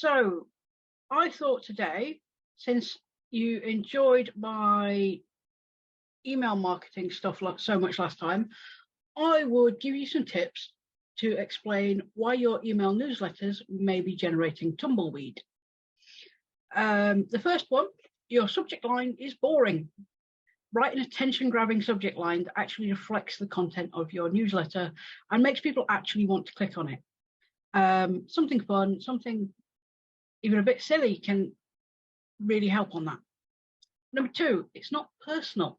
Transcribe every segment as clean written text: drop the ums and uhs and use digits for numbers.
So I thought today, since you enjoyed my email marketing stuff so much last time, I would give you some tips to explain why your email newsletters may be generating tumbleweed. The first one, your subject line is boring. Write an attention-grabbing subject line that actually reflects the content of your newsletter and makes people actually want to click on it. Something fun, something even a bit silly can really help on that. Number two, it's not personal.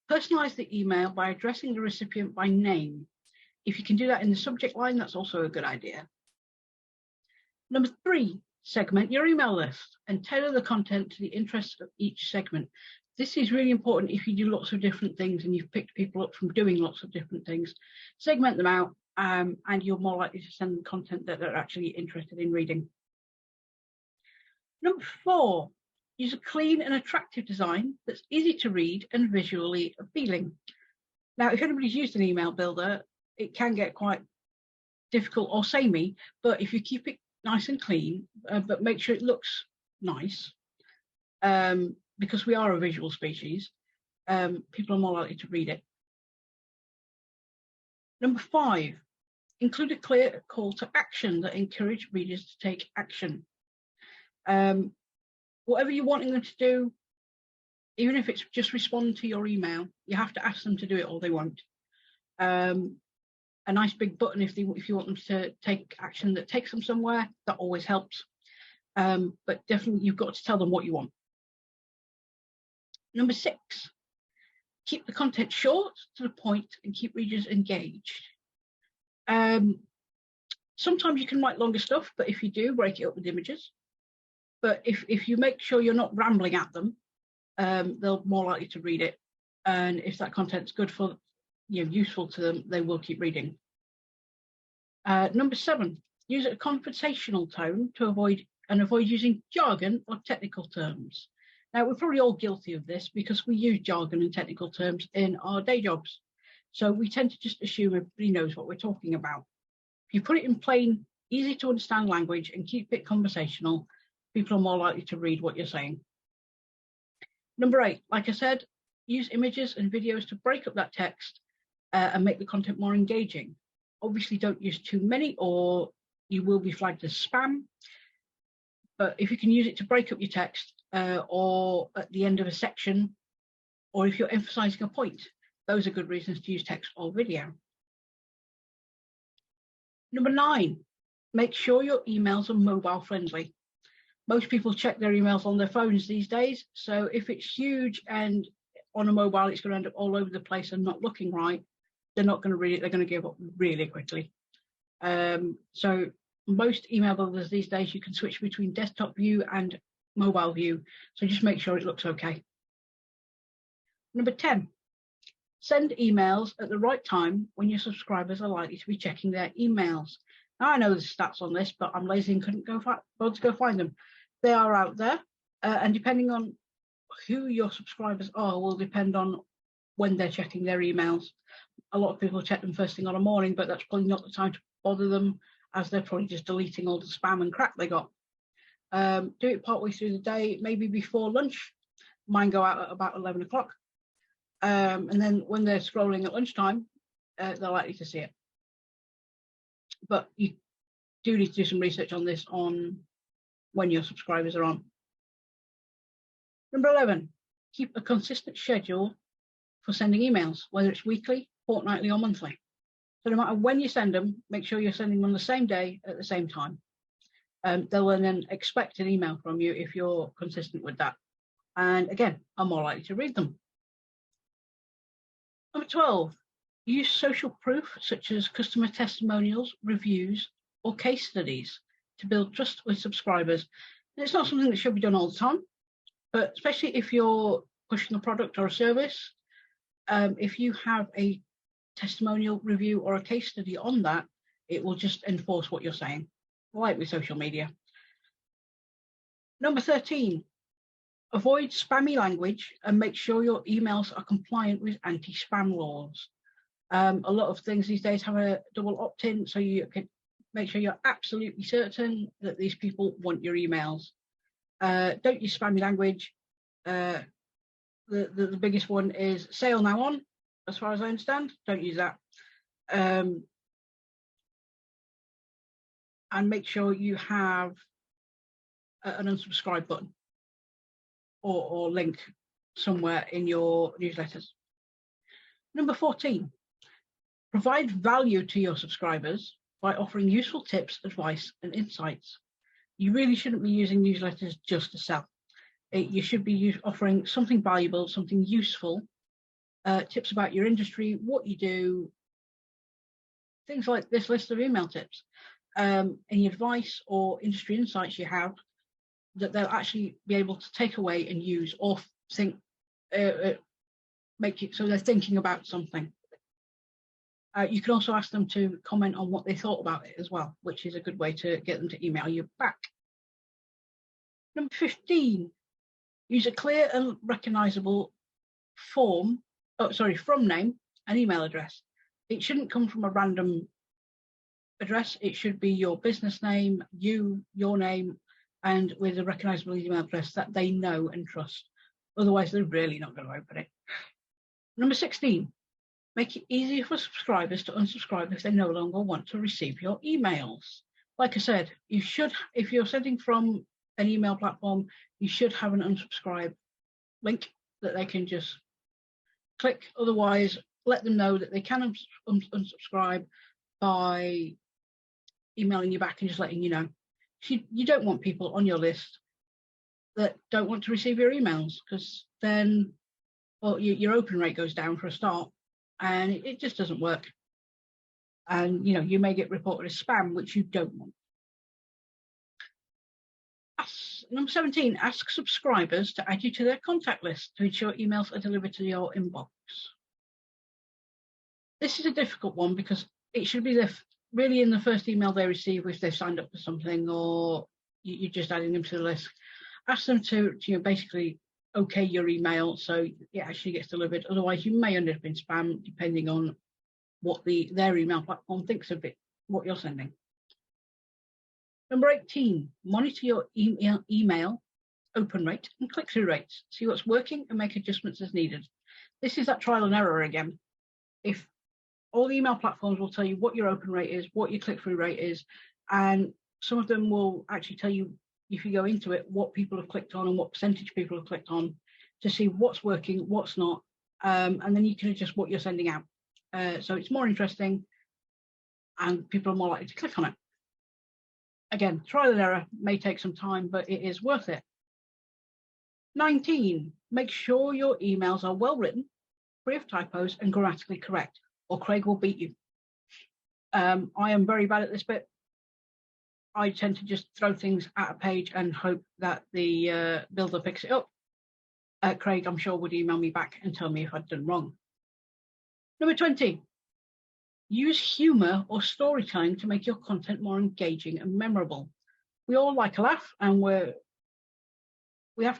Personalize the email by addressing the recipient by name. If you can do that in the subject line, that's also a good idea. Number three, segment your email list and tailor the content to the interests of each segment. This is really important if you do lots of different things and you've picked people up from doing lots of different things. Segment them out and you're more likely to send them content that they're actually interested in reading. Number four, use a clean and attractive design that's easy to read and visually appealing. Now, if anybody's used an email builder, it can get quite difficult or samey, but if you keep it nice and clean, but make sure it looks nice, because we are a visual species, people are more likely to read it. Number five, include a clear call to action that encourages readers to take action. Whatever you're wanting them to do, even if it's just respond to your email, you have to ask them to do it or they won't. A nice big button if you want them to take action that takes them somewhere, that always helps. But definitely you've got to tell them what you want. Number six, keep the content short, to the point, and keep readers engaged. Sometimes you can write longer stuff, but if you do, break it up with images. But if you make sure you're not rambling at them, they're more likely to read it. And if that content's good for, useful to them, they will keep reading. Number seven, use a conversational tone to avoid using jargon or technical terms. Now, we're probably all guilty of this because we use jargon and technical terms in our day jobs. So we tend to just assume everybody knows what we're talking about. If you put it in plain, easy to understand language and keep it conversational, people are more likely to read what you're saying. Number eight, like I said, use images and videos to break up that text and make the content more engaging. Obviously, don't use too many or you will be flagged as spam. But if you can use it to break up your text or at the end of a section, or if you're emphasizing a point, those are good reasons to use text or video. Number nine, make sure your emails are mobile friendly. Most people check their emails on their phones these days. So if it's huge and on a mobile, it's going to end up all over the place and not looking right, they're not going to read it. They're going to give up really quickly. So most email builders these days, you can switch between desktop view and mobile view. So just make sure it looks okay. Number 10, send emails at the right time when your subscribers are likely to be checking their emails. Now, I know there's stats on this, but I'm lazy and couldn't go find them. They are out there, and depending on who your subscribers are will depend on when they're checking their emails. A lot of people check them first thing on a morning, but that's probably not the time to bother them, as they're probably just deleting all the spam and crap they got. Do it partway through the day, maybe before lunch. Mine go out at about 11 o'clock. And then when they're scrolling at lunchtime, they're likely to see it. But you do need to do some research on this on when your subscribers are on. Number 11, keep a consistent schedule for sending emails, whether it's weekly, fortnightly, or monthly. So no matter when you send them, make sure you're sending them on the same day at the same time. They'll then expect an email from you if you're consistent with that. And again, are more likely to read them. Number 12, use social proof such as customer testimonials, reviews, or case studies to build trust with subscribers. And it's not something that should be done all the time, but especially if you're pushing a product or a service, if you have a testimonial, review, or a case study on that, it will just enforce what you're saying, like with social media. Number 13, avoid spammy language and make sure your emails are compliant with anti-spam laws. A lot of things these days have a double opt-in, so you can make sure you're absolutely certain that these people want your emails. Don't use spammy language. The biggest one is sale now on, as far as I understand. Don't use that. And make sure you have an unsubscribe button or link somewhere in your newsletters. Number 14, provide value to your subscribers by offering useful tips, advice, and insights. You really shouldn't be using newsletters just to sell. You should be offering something valuable, something useful, tips about your industry, what you do, things like this list of email tips, any advice or industry insights you have that they'll actually be able to take away and use or think, make it so they're thinking about something. You can also ask them to comment on what they thought about it as well, which is a good way to get them to email you back. Number 15, use a clear and recognizable from name and email address. It shouldn't come from a random address. It should be your business name, your name, and with a recognizable email address that they know and trust. Otherwise, they're really not going to open it. Number 16, make it easier for subscribers to unsubscribe if they no longer want to receive your emails. Like I said, you should, if you're sending from an email platform, you should have an unsubscribe link that they can just click. Otherwise, let them know that they can unsubscribe by emailing you back and just letting you know. You don't want people on your list that don't want to receive your emails, because then, well, your open rate goes down for a start, and it just doesn't work. And you may get reported as spam, which you don't want. Number 17, ask subscribers to add you to their contact list to ensure emails are delivered to your inbox. This is a difficult one because it should be really in the first email they receive if they've signed up for something, or you're just adding them to the list. Ask them to basically okay your email so it actually gets delivered. Otherwise, you may end up in spam depending on what their email platform thinks of it, what you're sending. Number 18, monitor your email open rate and click-through rates. See what's working and make adjustments as needed. This is that trial and error again. If all the email platforms will tell you what your open rate is, what your click-through rate is, and some of them will actually tell you, if you go into it, what people have clicked on and what percentage people have clicked on, to see what's working, what's not, and then you can adjust what you're sending out. So it's more interesting and people are more likely to click on it. Again, trial and error may take some time, but it is worth it. 19, make sure your emails are well written, free of typos, and grammatically correct, or Craig will beat you. I am very bad at this bit. I tend to just throw things at a page and hope that the builder picks it up. Craig, I'm sure, would email me back and tell me if I'd done wrong. Number 20, use humor or storytelling to make your content more engaging and memorable. We all like a laugh, and we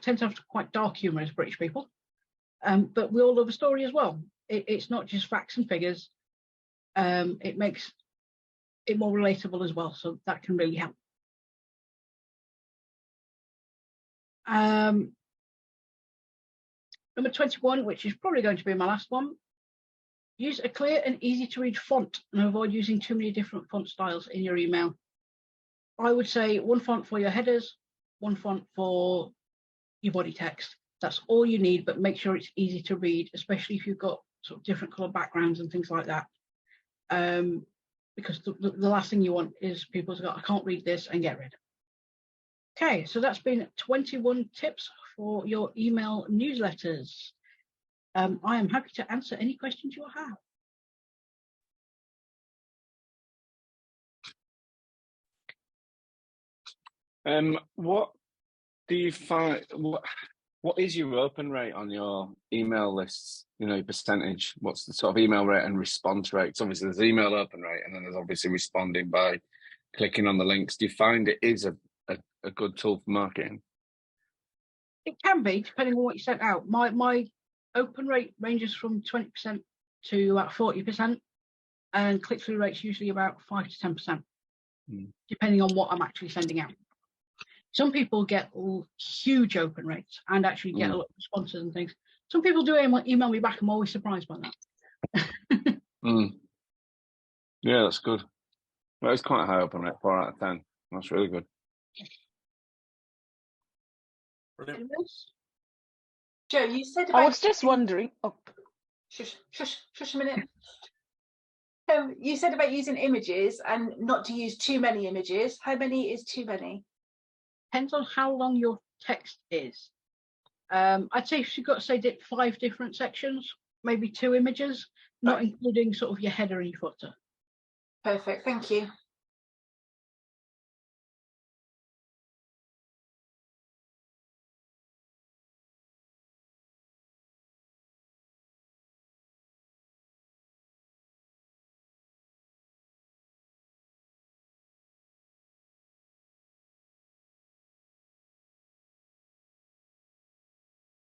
tend to have quite dark humor as British people, but we all love a story as well. It's not just facts and figures. It makes it more relatable as well, so that can really help. Number 21, which is probably going to be my last one, use a clear and easy to read font and avoid using too many different font styles in your email. I would say one font for your headers, one font for your body text. That's all you need, but make sure it's easy to read, especially if you've got sort of different color backgrounds and things like that. Because the last thing you want is people to go, I can't read this, and get rid. Okay, so that's been 21 tips for your email newsletters. I am happy to answer any questions you have. What do you find? What is your open rate on your email lists? Your percentage. What's the sort of email rate and response rates? Obviously, there's email open rate, and then there's obviously responding by clicking on the links. Do you find it is a good tool for marketing? It can be, depending on what you sent out. My open rate ranges from 20% to about 40%, and click-through rate's usually about 5 to 10%. depending on what I'm actually sending out. Some people get huge open rates and actually get a lot of responses and things. Some people do email me back. I'm always surprised by that. Yeah, that's good. Well, it's quite a high open rate, 4 out of 10. That's really good. Brilliant. Joe, you said I was just wondering. Oh, shush a minute. So you said about using images and not to use too many images. How many is too many? Depends on how long your text is. I'd say you've got to say 5 different sections, maybe 2 images, not including sort of your header and your footer. Perfect, thank you.